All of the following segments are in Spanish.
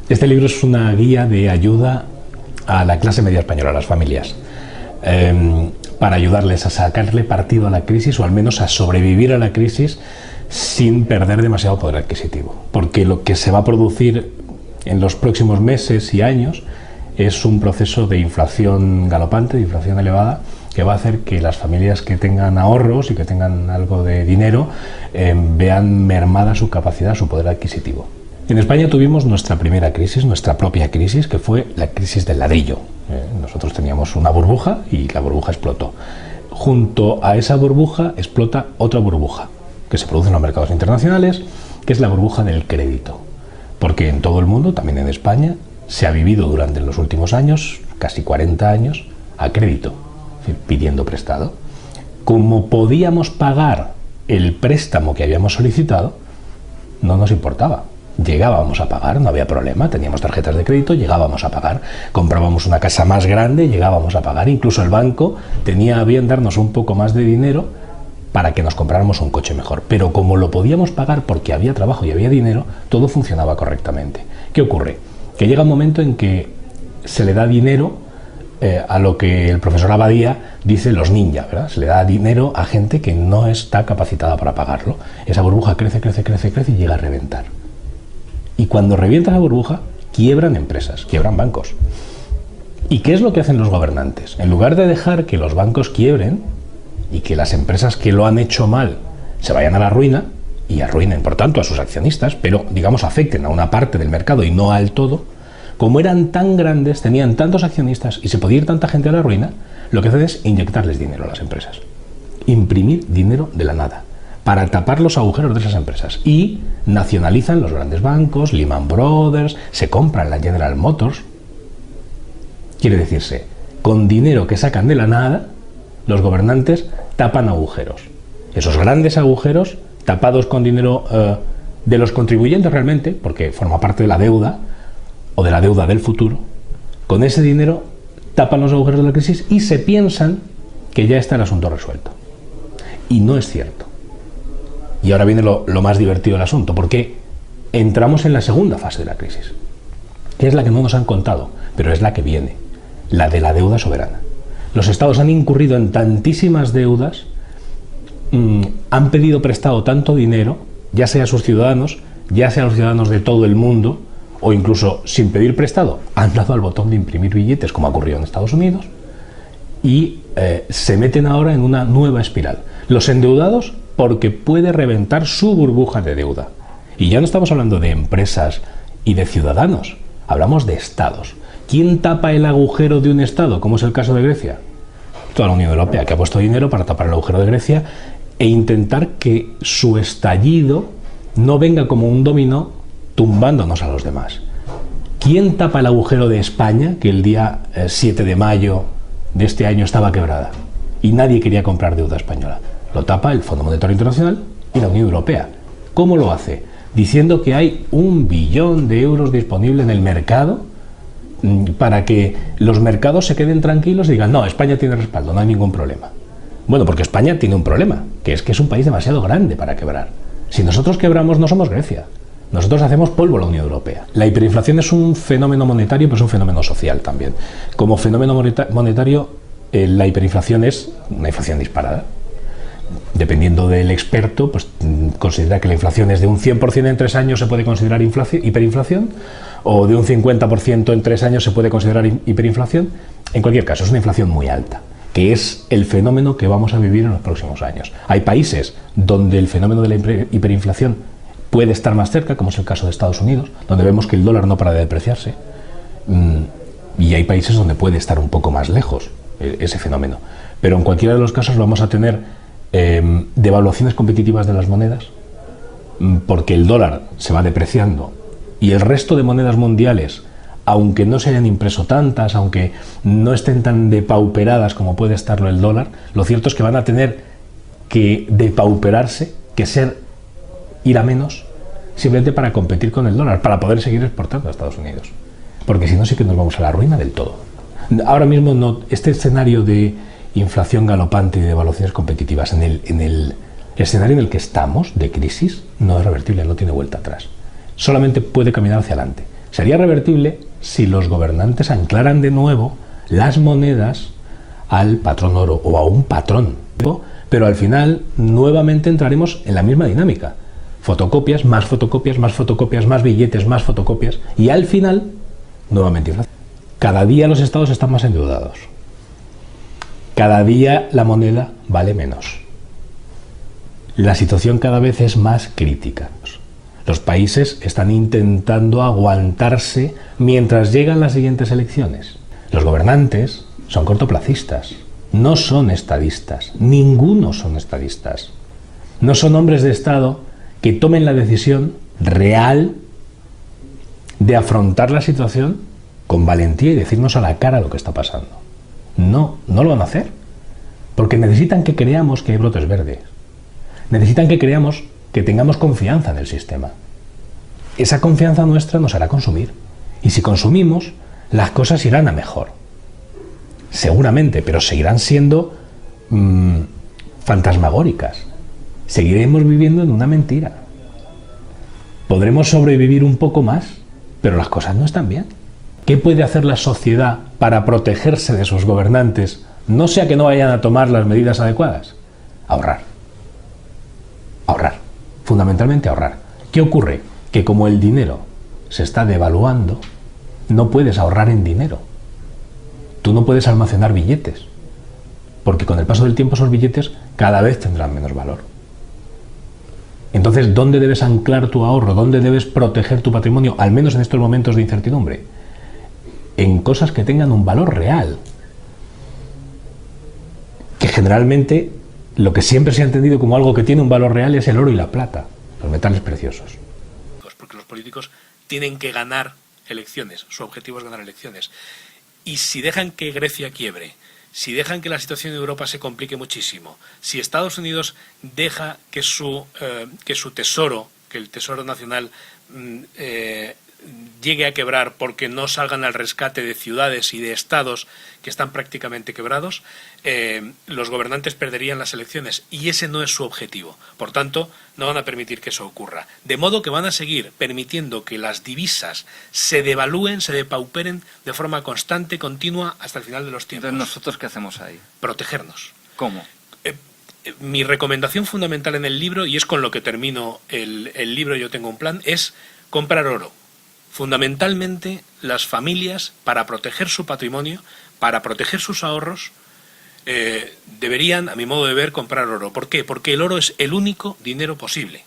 Este libro es una guía de ayuda a la clase media española, a las familias, para ayudarles a sacarle partido a la crisis o al menos a sobrevivir a la crisis sin perder demasiado poder adquisitivo. Porque lo que se va a producir en los próximos meses y años es un proceso de inflación galopante, de inflación elevada, que va a hacer que las familias que tengan ahorros y que tengan algo de dinero vean mermada su capacidad, su poder adquisitivo. En España tuvimos nuestra primera crisis, nuestra propia crisis, que fue la crisis del ladrillo. Nosotros teníamos una burbuja y la burbuja explotó. Junto a esa burbuja explota otra burbuja que se produce en los mercados internacionales, que es la burbuja del crédito. Porque en todo el mundo, también en España, se ha vivido durante los últimos años, casi 40 años, a crédito, es decir, pidiendo prestado. Como podíamos pagar el préstamo que habíamos solicitado, no nos importaba. Llegábamos a pagar, no había problema, teníamos tarjetas de crédito, llegábamos a pagar, comprábamos una casa más grande, llegábamos a pagar, incluso el banco tenía a bien darnos un poco más de dinero para que nos compráramos un coche mejor. Pero como lo podíamos pagar porque había trabajo y había dinero, todo funcionaba correctamente. ¿Qué ocurre? Que llega un momento en que se le da dinero a lo que el profesor Abadía dice los ninja, ¿verdad? Se le da dinero a gente que no está capacitada para pagarlo. Esa burbuja crece, crece, crece, crece y llega a reventar. Y cuando revienta la burbuja, quiebran empresas, quiebran bancos. ¿Y qué es lo que hacen los gobernantes? En lugar de dejar que los bancos quiebren y que las empresas que lo han hecho mal se vayan a la ruina y arruinen, por tanto, a sus accionistas, pero, digamos, afecten a una parte del mercado y no al todo, como eran tan grandes, tenían tantos accionistas y se podía ir tanta gente a la ruina, lo que hacen es inyectarles dinero a las empresas. Imprimir dinero de la nada, para tapar los agujeros de esas empresas. Y nacionalizan los grandes bancos, Lehman Brothers, se compran la General Motors. Quiere decirse, con dinero que sacan de la nada, los gobernantes tapan agujeros. Esos grandes agujeros, tapados con dinero de los contribuyentes realmente, porque forma parte de la deuda, o de la deuda del futuro, con ese dinero tapan los agujeros de la crisis y se piensan que ya está el asunto resuelto. Y no es cierto. Y ahora viene lo más divertido del asunto, porque entramos en la segunda fase de la crisis, que es la que no nos han contado, pero es la que viene, la de la deuda soberana. Los estados han incurrido en tantísimas deudas, han pedido prestado tanto dinero, ya sea a sus ciudadanos, ya sea a los ciudadanos de todo el mundo, o incluso sin pedir prestado, han dado al botón de imprimir billetes, como ha ocurrido en Estados Unidos, y se meten ahora en una nueva espiral. Los endeudados, porque puede reventar su burbuja de deuda. Y ya no estamos hablando de empresas y de ciudadanos, hablamos de estados. ¿Quién tapa el agujero de un estado, como es el caso de Grecia? Toda la Unión Europea, que ha puesto dinero para tapar el agujero de Grecia e intentar que su estallido no venga como un dominó tumbándonos a los demás. ¿Quién tapa el agujero de España, que el día 7 de mayo de este año estaba quebrada y nadie quería comprar deuda española? Lo tapa el Fondo Monetario Internacional y la Unión Europea. ¿Cómo lo hace? Diciendo que hay 1 billón de euros disponible en el mercado para que los mercados se queden tranquilos y digan, no, España tiene respaldo, no hay ningún problema. Bueno, porque España tiene un problema, que es un país demasiado grande para quebrar. Si nosotros quebramos, no somos Grecia. Nosotros hacemos polvo a la Unión Europea. La hiperinflación es un fenómeno monetario, pero es un fenómeno social también. Como fenómeno monetario, la hiperinflación es una inflación disparada. Dependiendo del experto, pues considera que la inflación es de un 100% en 3 años se puede considerar hiperinflación, o de un 50% en 3 años se puede considerar hiperinflación. En cualquier caso, es una inflación muy alta, que es el fenómeno que vamos a vivir en los próximos años. Hay países donde el fenómeno de la hiperinflación puede estar más cerca, como es el caso de Estados Unidos, donde vemos que el dólar no para de depreciarse, y hay países donde puede estar un poco más lejos ese fenómeno. Pero en cualquiera de los casos vamos a tener devaluaciones competitivas de las monedas, porque el dólar se va depreciando y el resto de monedas mundiales, aunque no se hayan impreso tantas, aunque no estén tan depauperadas como puede estarlo el dólar, lo cierto es que van a tener que depauperarse, que ir a menos, simplemente para competir con el dólar, para poder seguir exportando a Estados Unidos. Porque si no, sí que nos vamos a la ruina del todo. Ahora mismo no, este escenario de inflación galopante y de devaluaciones competitivas en el escenario en el que estamos, de crisis, no es revertible, no tiene vuelta atrás. Solamente puede caminar hacia adelante. Sería revertible si los gobernantes anclaran de nuevo las monedas al patrón oro o a un patrón. Pero al final nuevamente entraremos en la misma dinámica. Fotocopias, más fotocopias, más fotocopias, más billetes, más fotocopias. Y al final, nuevamente inflación. Cada día los estados están más endeudados. Cada día la moneda vale menos. La situación cada vez es más crítica. Los países están intentando aguantarse mientras llegan las siguientes elecciones. Los gobernantes son cortoplacistas, no son estadistas, ninguno son estadistas. No son hombres de Estado que tomen la decisión real de afrontar la situación con valentía y decirnos a la cara lo que está pasando. No, no lo van a hacer, porque necesitan que creamos que hay brotes verdes. Necesitan que creamos que tengamos confianza en el sistema. Esa confianza nuestra nos hará consumir. Y si consumimos, las cosas irán a mejor. Seguramente, pero seguirán siendo fantasmagóricas. Seguiremos viviendo en una mentira. Podremos sobrevivir un poco más, pero las cosas no están bien. ¿Qué puede hacer la sociedad para protegerse de sus gobernantes, no sea que no vayan a tomar las medidas adecuadas? Ahorrar. Ahorrar. Fundamentalmente ahorrar. ¿Qué ocurre? Que como el dinero se está devaluando, no puedes ahorrar en dinero. Tú no puedes almacenar billetes, porque con el paso del tiempo esos billetes cada vez tendrán menos valor. Entonces, ¿dónde debes anclar tu ahorro? ¿Dónde debes proteger tu patrimonio, al menos en estos momentos de incertidumbre? En cosas que tengan un valor real. Que generalmente lo que siempre se ha entendido como algo que tiene un valor real es el oro y la plata, los metales preciosos. Porque los políticos tienen que ganar elecciones, su objetivo es ganar elecciones. Y si dejan que Grecia quiebre, si dejan que la situación en Europa se complique muchísimo, si Estados Unidos deja que su tesoro, que el tesoro nacional llegue a quebrar porque no salgan al rescate de ciudades y de estados que están prácticamente quebrados, los gobernantes perderían las elecciones y ese no es su objetivo. Por tanto, no van a permitir que eso ocurra. De modo que van a seguir permitiendo que las divisas se devalúen, se depauperen de forma constante, continua, hasta el final de los tiempos. Entonces, ¿nosotros qué hacemos ahí? Protegernos. ¿Cómo? Mi recomendación fundamental en el libro, y es con lo que termino el libro Yo tengo un plan, es comprar oro. Fundamentalmente, las familias, para proteger su patrimonio, para proteger sus ahorros, deberían, a mi modo de ver, comprar oro. ¿Por qué? Porque el oro es el único dinero posible.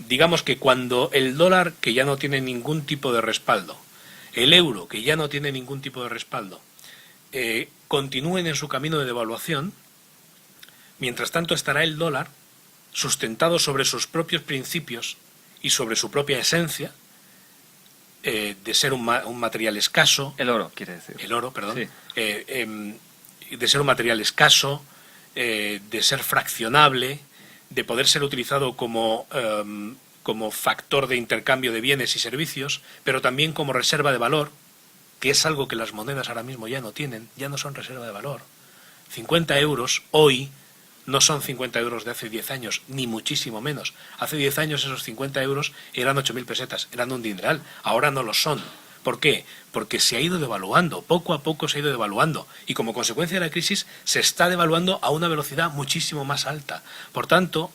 Digamos que cuando el dólar, que ya no tiene ningún tipo de respaldo, el euro, que ya no tiene ningún tipo de respaldo, continúen en su camino de devaluación, mientras tanto estará el dólar sustentado sobre sus propios principios y sobre su propia esencia, de ser un material escaso. El oro, quiere decir. El oro, perdón. Sí. De ser un material escaso, de ser fraccionable, de poder ser utilizado como factor de intercambio de bienes y servicios, pero también como reserva de valor, que es algo que las monedas ahora mismo ya no tienen, ya no son reserva de valor. 50 euros hoy no son 50 euros de hace 10 años, ni muchísimo menos. Hace 10 años esos 50 euros eran 8.000 pesetas, eran un dineral. Ahora no lo son. ¿Por qué? Porque se ha ido devaluando, poco a poco se ha ido devaluando. Y como consecuencia de la crisis se está devaluando a una velocidad muchísimo más alta. Por tanto,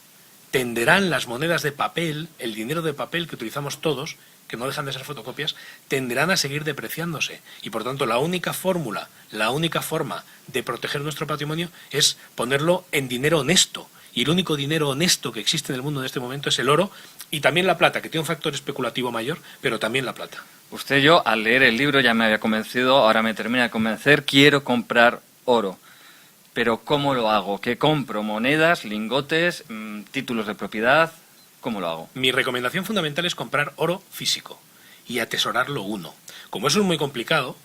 tenderán las monedas de papel, el dinero de papel que utilizamos todos, que no dejan de ser fotocopias, tenderán a seguir depreciándose. Y por tanto, la única fórmula, la única forma de proteger nuestro patrimonio es ponerlo en dinero honesto. Y el único dinero honesto que existe en el mundo en este momento es el oro y también la plata, que tiene un factor especulativo mayor, pero también la plata. Usted y yo, al leer el libro, ya me había convencido, ahora me termina de convencer, quiero comprar oro. Pero ¿cómo lo hago? ¿Qué compro? ¿Monedas, lingotes, títulos de propiedad? ¿Cómo lo hago? Mi recomendación fundamental es comprar oro físico y atesorarlo uno. Como eso es muy complicado,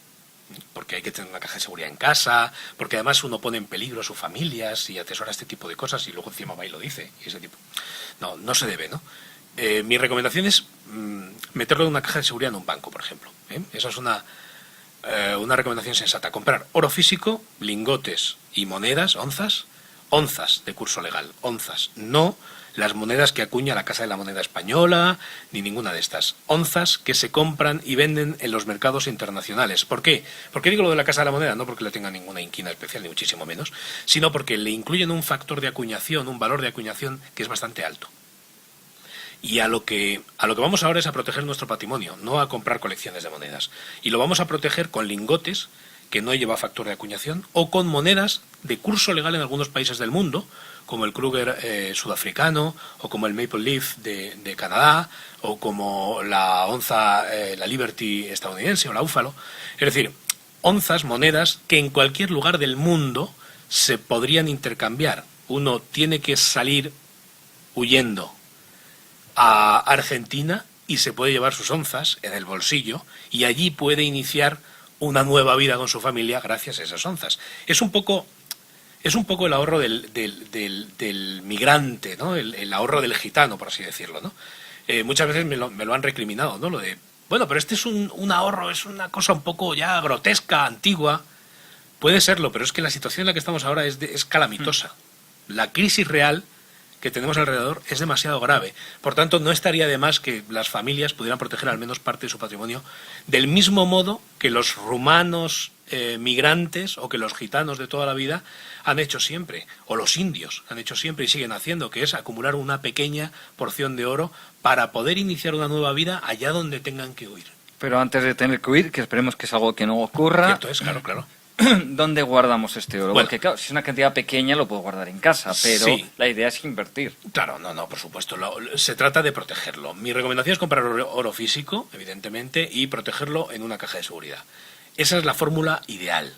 porque hay que tener una caja de seguridad en casa, porque además uno pone en peligro a su familia si atesora este tipo de cosas y luego encima va y lo dice. Y ese tipo. No se debe, ¿no? Mi recomendación es meterlo en una caja de seguridad en un banco, por ejemplo. Esa es una recomendación sensata. Comprar oro físico, lingotes y monedas, onzas de curso legal, onzas. No las monedas que acuña la Casa de la Moneda Española, ni ninguna de estas. Onzas que se compran y venden en los mercados internacionales. ¿Por qué? ¿Por qué digo lo de la Casa de la Moneda? No porque le tenga ninguna inquina especial, ni muchísimo menos, sino porque le incluyen un factor de acuñación, un valor de acuñación que es bastante alto. Y a lo que vamos ahora es a proteger nuestro patrimonio, no a comprar colecciones de monedas. Y lo vamos a proteger con lingotes que no lleva factor de acuñación, o con monedas de curso legal en algunos países del mundo, como el Kruger sudafricano, o como el Maple Leaf de Canadá, o como la onza, la Liberty estadounidense, o la Búfalo. Es decir, onzas, monedas que en cualquier lugar del mundo se podrían intercambiar. Uno tiene que salir huyendo a Argentina y se puede llevar sus onzas en el bolsillo, y allí puede iniciar una nueva vida con su familia gracias a esas onzas. Es un poco el ahorro del migrante, ¿no? El ahorro del gitano, por así decirlo, ¿no? Muchas veces me lo han recriminado, ¿no? Lo de, bueno, pero este es un ahorro, es una cosa un poco ya grotesca, antigua. Puede serlo, pero es que la situación en la que estamos ahora es calamitosa. La crisis real que tenemos alrededor es demasiado grave. Por tanto, no estaría de más que las familias pudieran proteger al menos parte de su patrimonio, del mismo modo que los rumanos migrantes o que los gitanos de toda la vida han hecho siempre, o los indios han hecho siempre y siguen haciendo, que es acumular una pequeña porción de oro para poder iniciar una nueva vida allá donde tengan que huir. Pero antes de tener que huir, que esperemos que es algo que no ocurra... Cierto es, claro. ¿Dónde guardamos este oro? Bueno, porque claro, si es una cantidad pequeña lo puedo guardar en casa, pero sí, la idea es invertir. Claro, no, por supuesto. Se trata de protegerlo. Mi recomendación es comprar oro físico, evidentemente, y protegerlo en una caja de seguridad. Esa es la fórmula ideal.